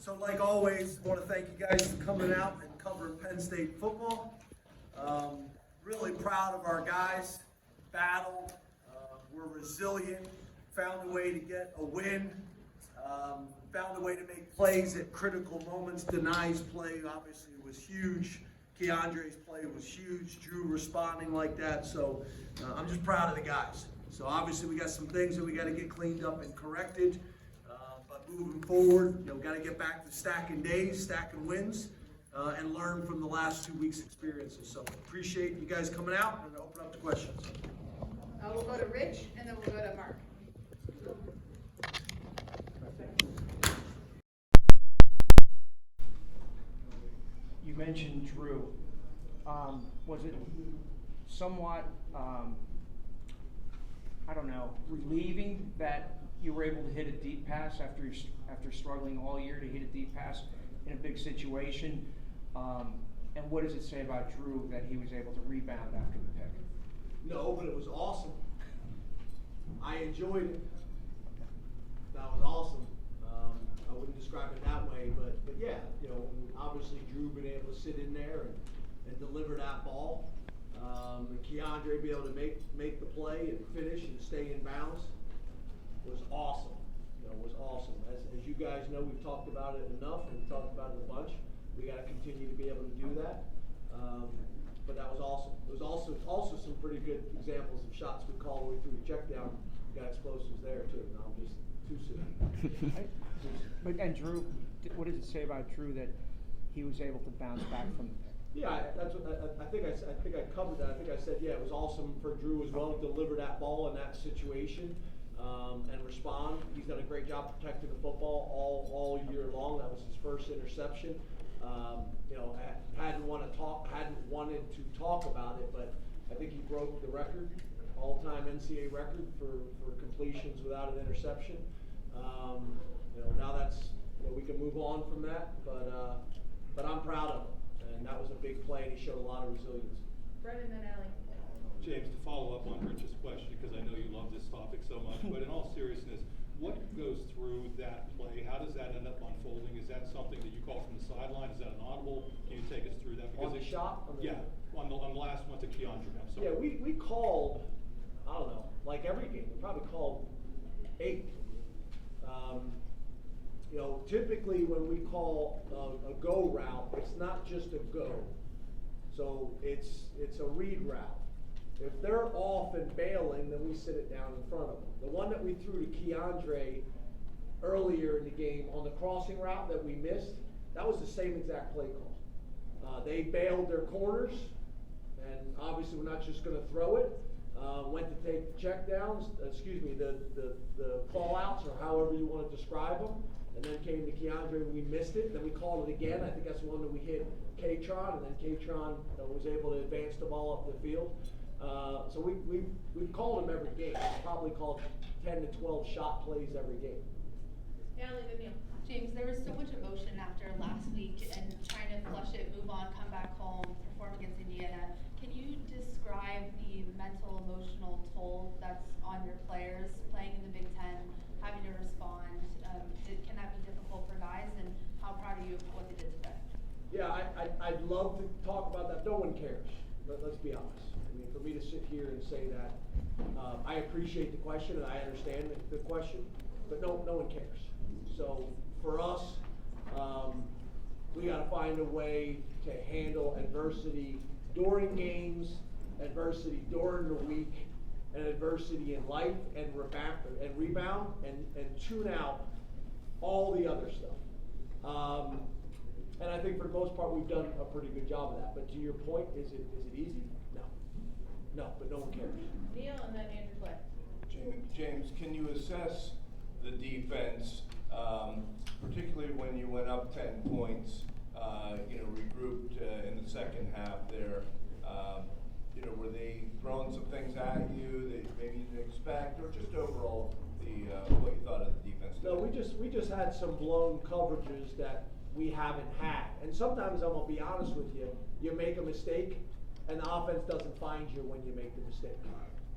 So like always, I want to thank you guys for coming out and covering Penn State football. Really proud of our guys, battled, we're resilient, found a way to get a win, found a way to make plays at critical moments. Denai's play obviously was huge. Keandre's play was huge. Drew responding like that. So I'm just proud of the guys. So obviously we got some things that we got to get cleaned up and corrected. But moving forward, we got to get back to stacking days, stacking wins, and learn from the last 2 weeks' experiences. So appreciate you guys coming out and open up to questions. We'll go to Rich and then we'll go to Mark. You mentioned Drew. Was it somewhat, relieving that you were able to hit a deep pass after struggling all year to hit a deep pass in a big situation? And what does it say about Drew that he was able to rebound after the pick? No, but it was awesome. I enjoyed it. That was awesome. I wouldn't describe it that way, but yeah, obviously Drew been able to sit in there and deliver that ball. And Keandre be able to make the play and finish and stay in bounds was awesome. Was awesome. As you guys know, we've talked about it enough and we've talked about it a bunch. We got to continue to be able to do that. But that was awesome. There was also some pretty good examples of shots we called all the way through the check down. Got explosives there too. No, I'm just too soon. But and Drew, what does it say about Drew that he was able to bounce back from the pick? Yeah, that's what I think I covered that. I think I said, yeah, it was awesome for Drew as well to deliver that ball in that situation and respond. He's done a great job protecting the football all year long. That was his first interception. Hadn't wanted to talk about it, but I think he broke the record, all-time NCAA record for completions without an interception. Now that's we can move on from that, but I'm proud of him. And that was a big play, and he showed a lot of resilience. Brendan and Allie. James, to follow up on Rich's question, because I know you love this topic so much, but in all seriousness, what goes through that play? How does that end up unfolding? Is that something that you call from the sideline? Is that an audible? Can you take us through that? Because on the shot? On the last one to Keandre, I'm sorry. Yeah, we called, I don't know, like every game, we probably called 8. Typically when we call a go route, it's not just a go. So it's a read route. If they're off and bailing, then we sit it down in front of them. The one that we threw to Keandre earlier in the game on the crossing route that we missed, that was the same exact play call. They bailed their corners, and obviously we're not just going to throw it. Went to take checkdowns, the call outs, or however you want to describe them, and then came to Keandre and we missed it. Then we called it again. I think that's the one that we hit K-Tron, and then K-Tron was able to advance the ball up the field. So we've called them every game. We've probably called 10 to 12 shot plays every game. Allie, then Neil. James, there was so much emotion after last week and trying to flush it, move on, come back home, perform against Indiana. Can you describe the mental, emotional toll that's on your players playing in the Big Ten, having to respond? Can that be difficult for guys, and how proud are you of what they did today? Yeah, I'd love to talk about that. No one cares. Let's be honest. I mean, for me to sit here and say that, I appreciate the question and I understand the question, but no one cares. So for us, we got to find a way to handle adversity during games, adversity during the week, and adversity in life, and rebound, and tune out all the other stuff. And I think for the most part we've done a pretty good job of that. But to your point, is it easy? No, but no one cares. Neil and then Andrew Clay. James, can you assess the defense, particularly when you went up 10 points, regrouped in the second half there? Were they throwing some things at you that maybe you didn't expect, or just overall what you thought of the defense? No, we just had some blown coverages that we haven't had. And sometimes, I'm gonna be honest with you, you make a mistake and the offense doesn't find you when you make the mistake.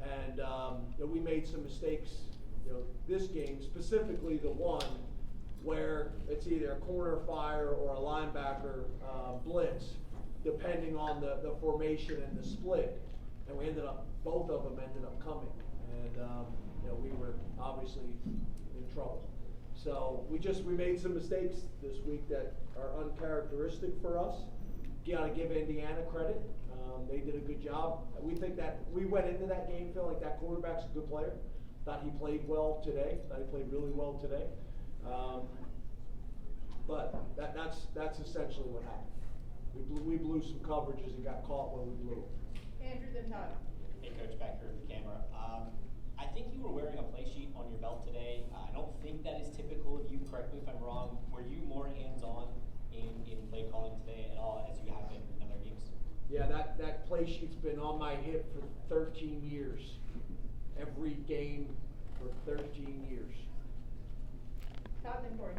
And we made some mistakes, this game, specifically the one where it's either a corner fire or a linebacker blitz, depending on the formation and the split. And both of them ended up coming. And we were obviously in trouble. So we made some mistakes this week that are uncharacteristic for us. Gotta give Indiana credit. They did a good job. We think that we went into that game feeling like that quarterback's a good player. Thought he played well today. Thought he played really well today. But that's essentially what happened. We blew some coverages and got caught when we blew. Andrew, then Todd. Hey, Coach, back here with the camera. I think you were wearing a play sheet on your belt today. I don't think that is typical of you. Correct me if I'm wrong. Were you more hands-on in play calling today at all as you have been in other games? Yeah, that play sheet's been on my hip for 13 years. Every game for 13 years. Todd, then Corey.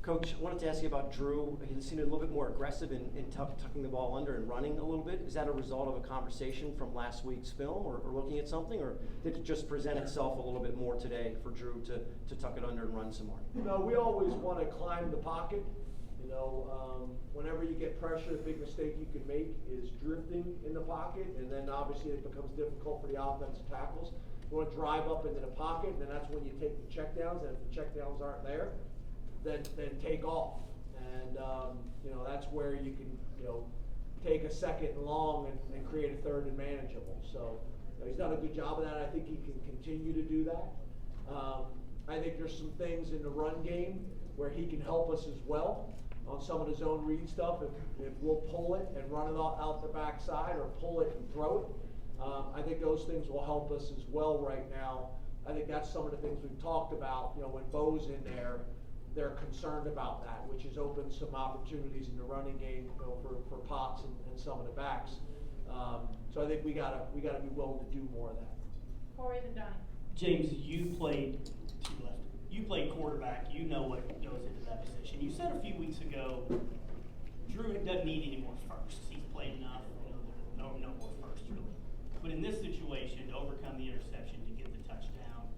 Coach, I wanted to ask you about Drew. He seemed a little bit more aggressive in tucking the ball under and running a little bit. Is that a result of a conversation from last week's film or looking at something? Or did it just present itself a little bit more today for Drew to tuck it under and run some more? We always want to climb the pocket. Whenever you get pressure, a big mistake you can make is drifting in the pocket, and then obviously it becomes difficult for the offensive tackles. You want to drive up into the pocket, and then that's when you take the checkdowns, and if the checkdowns aren't there, then take off. And that's where you can take a second and long and create a third and manageable. So he's done a good job of that. I think he can continue to do that. I think there's some things in the run game where he can help us as well on some of the zone read stuff. If we'll pull it and run it out the backside or pull it and throw it, I think those things will help us as well right now. I think that's some of the things we've talked about. When Bo's in there, they're concerned about that, which has opened some opportunities in the running game for Potts and some of the backs. So I think we gotta be willing to do more of that. Corey, then Donnie. James, you played quarterback. You know what goes into that position. You said a few weeks ago, Drew doesn't need any more firsts. He's played enough. No more firsts, really. But in this situation, to overcome the interception, to get the touchdown,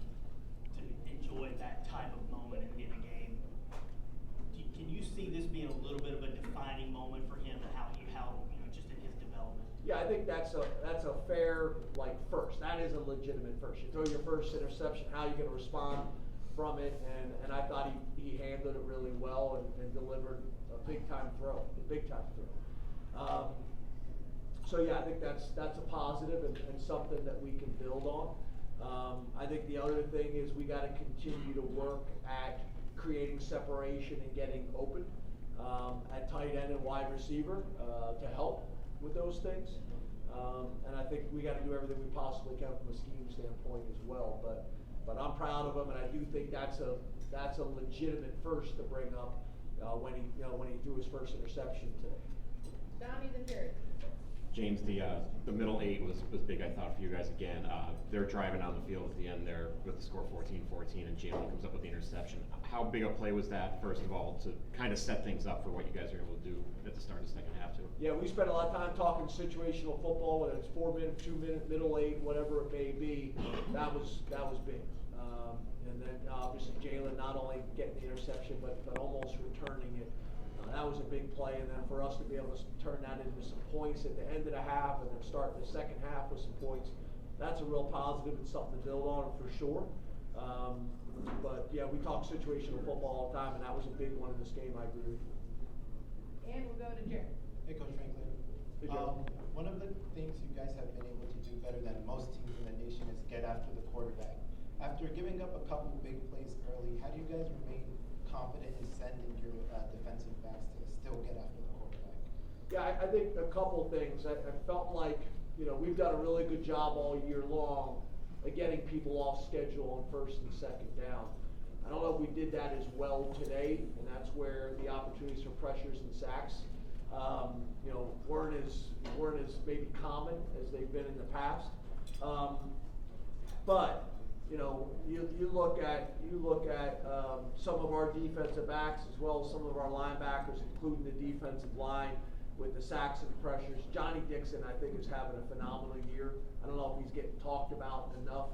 to enjoy that type of moment in a game, can you see this being a little bit of a defining moment for him and how just in his development? Yeah, I think that's a fair first. That is a legitimate first. You throw your first interception, how are you going to respond from it? And I thought he handled it really well and delivered a big time throw. So yeah, I think that's a positive and something that we can build on. I think the other thing is we got to continue to work at creating separation and getting open at tight end and wide receiver to help with those things. And I think we got to do everything we possibly can from a scheme standpoint as well. But I'm proud of him, and I do think that's a legitimate first to bring up when he threw his first interception today. Donnie, then Jared. James, the middle eight was big, I thought, for you guys again. They're driving down the field at the end there with the score 14-14, and Jalen comes up with the interception. How big a play was that, first of all, to kind of set things up for what you guys are able to do at the start of the second half, too? Yeah, we spent a lot of time talking situational football, whether it's 4-minute, 2-minute, middle eight, whatever it may be. That was big. And then obviously Jalen not only getting the interception, but almost returning it. That was a big play, and then for us to be able to turn that into some points at the end of the half and then start the second half with some points, that's a real positive and something to build on for sure. But yeah, we talk situational football all the time, and that was a big one in this game, I agree with you. And we'll go to Jared. Hey, Coach Franklin. Hey, Jared. One of the things you guys have been able to do better than most teams in the nation is get after the quarterback. After giving up a couple big plays early, how do you guys remain confident in sending your defensive backs to still get after the quarterback? Yeah, I think a couple things. I felt like we've done a really good job all year long of getting people off schedule on first and second down. I don't know if we did that as well today, and that's where the opportunities for pressures and sacks weren't as maybe common as they've been in the past. But you look at some of our defensive backs as well as some of our linebackers, including the defensive line, with the sacks and pressures. Johnny Dixon, I think, is having a phenomenal year. I don't know if he's getting talked about enough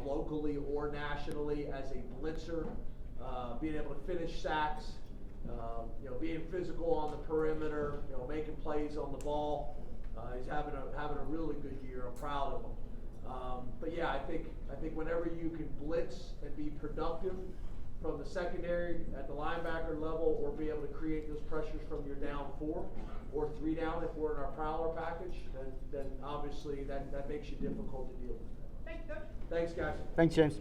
locally or nationally as a blitzer being able to finish sacks, you know, being physical on the perimeter, you know, making plays on the ball. He's having a really good year. I'm proud of him. But yeah, I think whenever you can blitz and be productive from the secondary at the linebacker level, or be able to create those pressures from your down 4 or 3 down if we're in our prowler package, then obviously that makes you difficult to deal with. Thanks, Coach. Thanks, guys. Thanks, James.